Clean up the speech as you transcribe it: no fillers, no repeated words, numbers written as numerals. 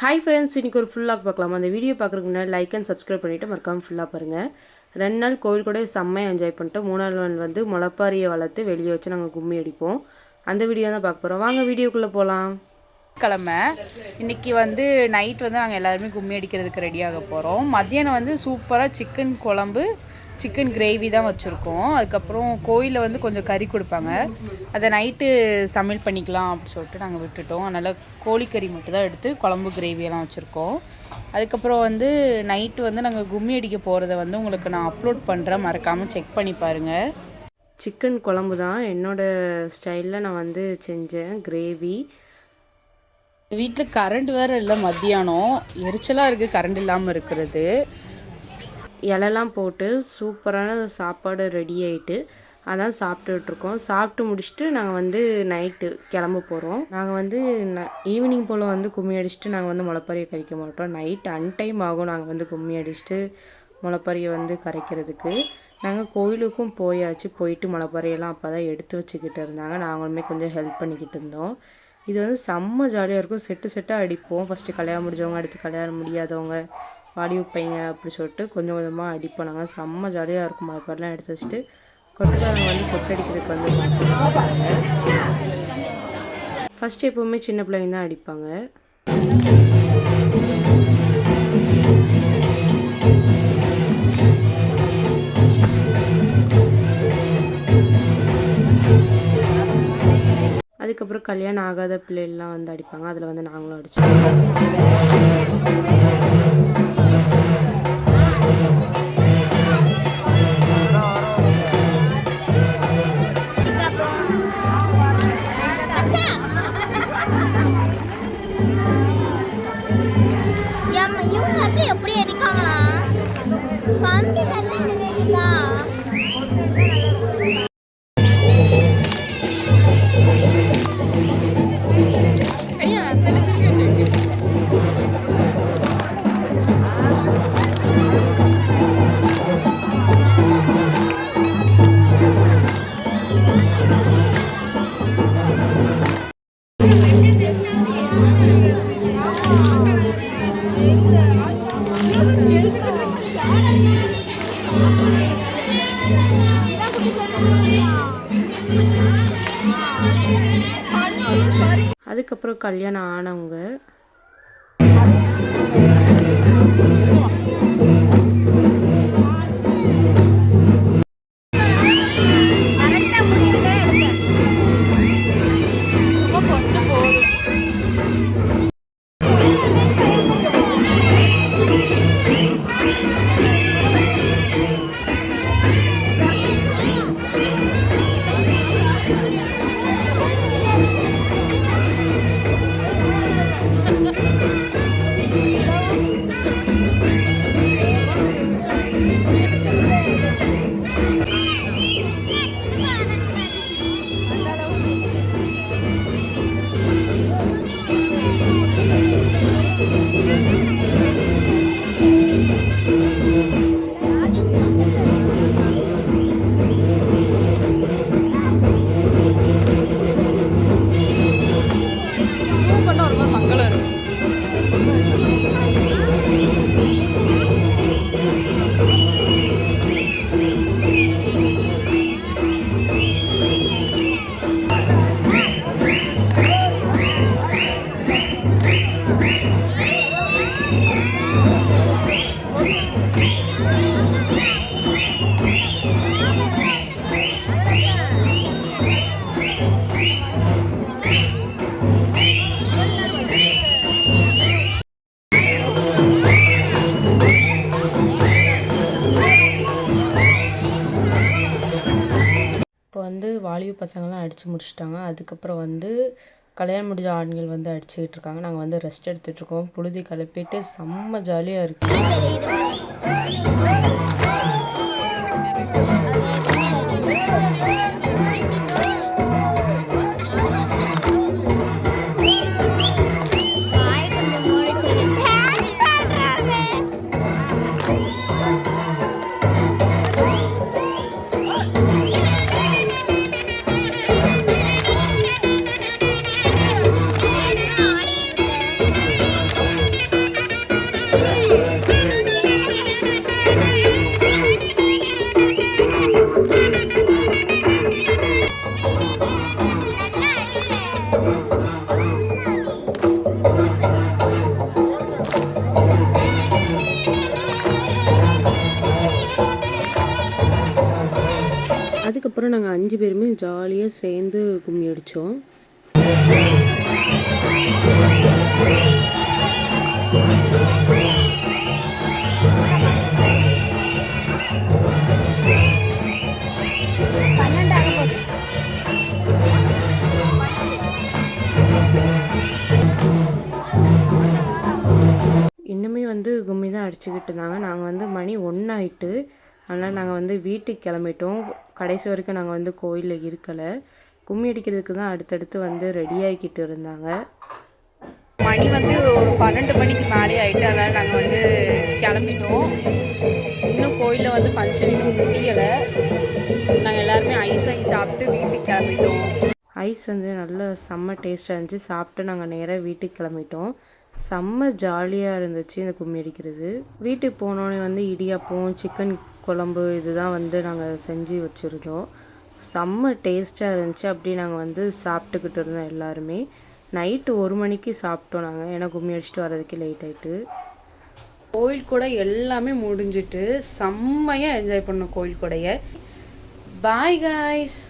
Hi friends, இன்றைக்கி ஒரு ஃபுல்லாக பார்க்கலாம். அந்த வீடியோ பார்க்குறதுக்கு முன்னாடி லைக் அண்ட் சப்ஸ்கிரைப் பண்ணிவிட்டு மறக்காமல் ஃபுல்லாக பாருங்கள். 2 நாள் கோவில் கூட செம்மையாக என்ஜாய் பண்ணிட்டு 3ஆவது நாள் வந்து முளைப்பாரியை வளர்த்து வெளியே வச்சு நாங்கள் கும்மி அடிப்போம். அந்த வீடியோ தான் பார்க்க போகிறோம். வாங்க வீடியோக்குள்ளே போகலாம். கிழமை இன்றைக்கி வந்து நைட் வந்து நாங்கள் எல்லாருமே கும்மி அடிக்கிறதுக்கு ரெடியாக போகிறோம். மத்தியானம் வந்து சூப்பராக சிக்கன் குழம்பு, சிக்கன் கிரேவி தான் வச்சுருக்கோம். அதுக்கப்புறம் கோயிலில் வந்து கொஞ்சம் கறி கொடுப்பாங்க, அதை நைட்டு சமையல் பண்ணிக்கலாம் அப்படின்னு சொல்லிட்டு நாங்கள் விட்டுட்டோம். அதனால் கோழிக்கறி மட்டும் தான் எடுத்து குழம்பு கிரேவியெல்லாம் வச்சுருக்கோம். அதுக்கப்புறம் வந்து நைட்டு வந்து நாங்கள் கும்மி அடிக்க போகிறத வந்து உங்களுக்கு நான் அப்லோட் பண்ணுறேன், மறக்காமல் செக் பண்ணி பாருங்கள். சிக்கன் குழம்பு தான் என்னோடய ஸ்டைலில் நான் வந்து செஞ்சேன் கிரேவி. வீட்டில் கரண்ட் வேறு இல்லை, மத்தியானம் எரிச்சலாக இருக்குது கரண்ட் இல்லாமல் இருக்கிறது. இலெல்லாம் போட்டு சூப்பரான சாப்பாடு ரெடி ஆகிட்டு அதான் சாப்பிட்டுட்ருக்கோம். சாப்பிட்டு முடிச்சுட்டு நாங்கள் வந்து நைட்டு கிளம்ப போகிறோம். நாங்கள் வந்து ஈவினிங் போல் வந்து கும்மி அடிச்சுட்டு நாங்கள் வந்து முளைப்பாரியை கரைக்க மாட்டோம். நைட் அன்டைம் ஆகும் நாங்கள் வந்து கும்மி அடிச்சுட்டு முளைப்பாரியை வந்து கரைக்கிறதுக்கு. நாங்கள் கோயிலுக்கும் போயாச்சு, போயிட்டு முளைப்பாரியெல்லாம் அப்போ தான் எடுத்து வச்சுக்கிட்டு இருந்தாங்க. நாங்களுமே கொஞ்சம் ஹெல்ப் பண்ணிக்கிட்டு இருந்தோம். இது வந்து செம்ம ஜாலியாக இருக்கும். செட்டாக அடிப்போம். ஃபஸ்ட்டு கல்யாணம் முடிஞ்சவங்க, அடுத்து கல்யாணம் முடியாதவங்க, வாடி வைப்பைங்க அப்படி சொல்லிட்டு கொஞ்சம் கொஞ்சமாக அடிப்போம். நாங்கள் செம்ம ஜாலியாக இருக்கும். முளைப்பாரிலாம் எடுத்து வச்சுட்டு கொட்டுக்காரங்க வந்து கொட்டடிக்கிறதுக்கு வந்து ஃபஸ்ட்டு எப்போவுமே சின்ன பிள்ளைங்க தான் அடிப்பாங்க. அதுக்கப்புறம் கல்யாணம் ஆகாத பிள்ளைகள்லாம் வந்து அடிப்பாங்க. அதில் வந்து நாங்களும் அடித்தோம். எப்படி அடிக்காங்களா கம்பி இருக்கா? அதுக்கப்புறம் கல்யாணம் ஆனவங்க வந்து வாலிப பசங்கள்லாம் அடித்து முடிச்சிட்டாங்க. அதுக்கப்புறம் வந்து கல்யாணம் முடிஞ்ச ஆண்கள் வந்து அடிச்சுக்கிட்டு இருக்காங்க. நாங்கள் வந்து ரெஸ்ட் எடுத்துகிட்ருக்கோம். புழுதி கிளப்பிட்டு செம்ம ஜாலியாக இருக்குது. அதுக்கப்புறம் நாங்கள் 5 பேருமே ஜாலியாக சேர்ந்து கும்மி அடித்தோம். இன்னுமே வந்து கும்மி தான் அடிச்சுக்கிட்டு இருந்தாங்க. நாங்கள் வந்து மணி 1 ஆயிட்டு. அதனால் நாங்கள் வந்து வீட்டுக்கு கிளம்பிட்டோம். கடைசி வரைக்கும் நாங்கள் வந்து கோயிலில் இருக்கலை. கும்மி அடிக்கிறதுக்கு தான் அடுத்தடுத்து வந்து ரெடி ஆகிக்கிட்டு இருந்தாங்க. மணி வந்து ஒரு 12 மணிக்கு மேலே ஆகிட்டு, அதனால் நாங்கள் வந்து கிளம்பிட்டோம். இன்னும் கோயிலில் வந்து ஃபங்க்ஷன் இன்னும் முடியலை. நாங்கள் எல்லாருமே ஐஸ் வாங்கி சாப்பிட்டு வீட்டுக்கு கிளம்பிட்டோம். ஐஸ் வந்து நல்ல செம்ம டேஸ்ட்டாக இருந்துச்சு. சாப்பிட்டு நாங்கள் நேராக வீட்டுக்கு கிளம்பிட்டோம். செம்ம ஜாலியாக இருந்துச்சு இந்த கும்மி அடிக்கிறது. வீட்டுக்கு போனோடனே வந்து இடியாப்பம், சிக்கன் குழம்பு இதுதான் வந்து நாங்கள் செஞ்சு வச்சுருந்தோம். செம்ம டேஸ்ட்டாக இருந்துச்சு. அப்படியே நாங்கள் வந்து சாப்பிட்டுக்கிட்டு இருந்தோம் எல்லாருமே. நைட்டு 1 மணிக்கு சாப்பிட்டோம் நாங்கள், ஏன்னா கும்மி அடிச்சுட்டு வர்றதுக்கு லேட் ஆகிட்டு. கோயில் கூட எல்லாமே முடிஞ்சிட்டு செம்மையாக என்ஜாய் பண்ணோம் கோயில் கூடைய. Bye guys.